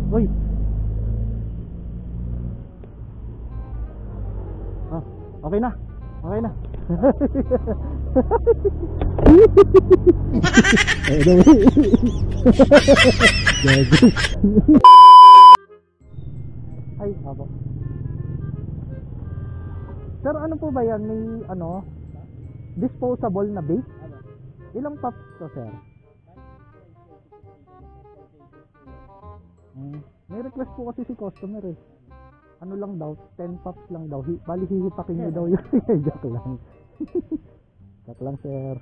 Uy. Ah, okay na. Okay na. Ay, ako. Sir, ano po ba yan? May ano? Disposable na base? Ilang pops to, sir? May request po kasi si customer eh. Ano lang daw, 10 pops lang daw. Bali hihipakin niyo daw yun. Joke lang. Joke lang, sir.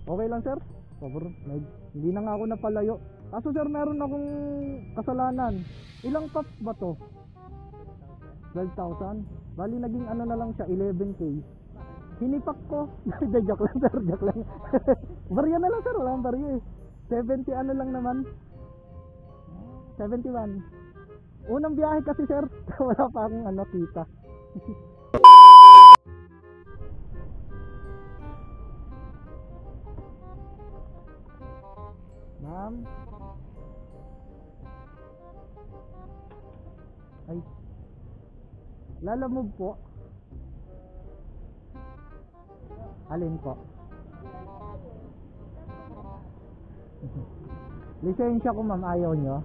Okay lang, sir. Hindi na nga ako napalayo. Kaso sir, meron akong kasalanan. Ilang pops ba to? 12,000? Bali naging ano na lang siya, 11K. Hinipak ko. Joke lang, sir. Joke lang. Barya na lang, sir. Walang barya eh. 70 ano lang naman. 71. Unang biyahe kasi, sir. Wala pa akong ano, kita. Ma'am. Ay. Lalamove po. Alin po? Lisensya ko, ma'am, ayaw nyo.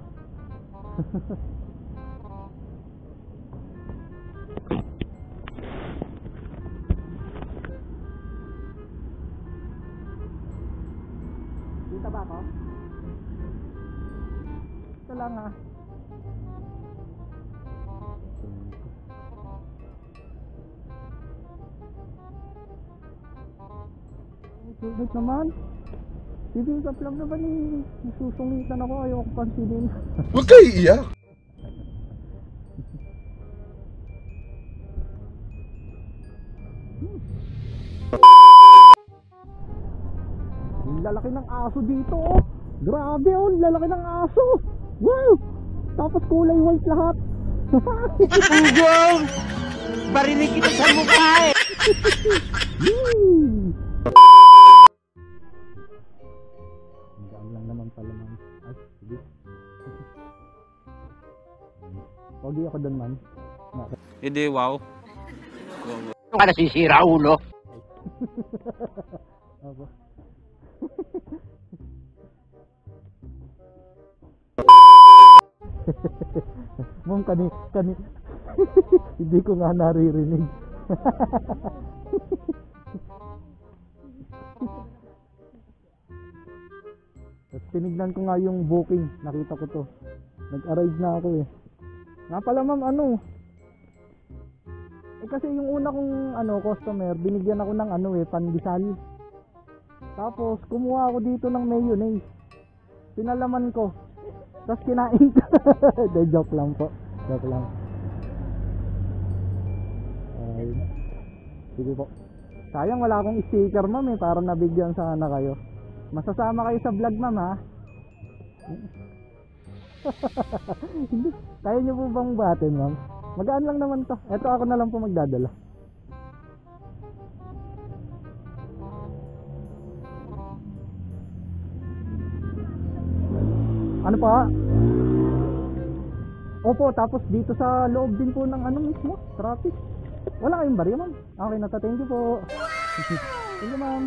Dito ba ako? Ito lang ha. Sulit naman. Bibigap lang naman eh. Nasusungitan ako, ayaw ko pansinin. Huwag kayo iiyak. Lalaki ng aso dito oh. Grabe oh, lalaki ng aso. Wow! Tapos kulay white lahat. Ugong! Barinig kita sa mukha eh! Gaan lang naman pala, man. Ay, sige. Pogi ako doon, man. Hindi, wow. Ano ka nasisira, ulo? Ako. Mong kani hindi ko nga naririnig. Tapos tinignan ko nga yung booking, nakita ko to. Nag-arrive na ako eh. Nga pala ma'am, ano? Eh kasi yung una kong customer, binigyan ako ng pandesal. Tapos kumuha ako dito ng mayonnaise. Pinalaman ko. Tapos kinain ko. De, joke lang po. Joke lang. Ay. Sige po. Sayang wala akong sticker, ma'am eh, para nabigyan sana kayo. Masasama kayo sa vlog, ma'am ha. Kaya niyo po bang batin, ma'am? Magaan lang naman to. Eto ako na lang po magdadala. Ano pa? Opo, tapos dito sa loob din po ng mismo, traffic. Wala kayong barya, ma'am. Okay na, thank you po. Thank you, ma'am.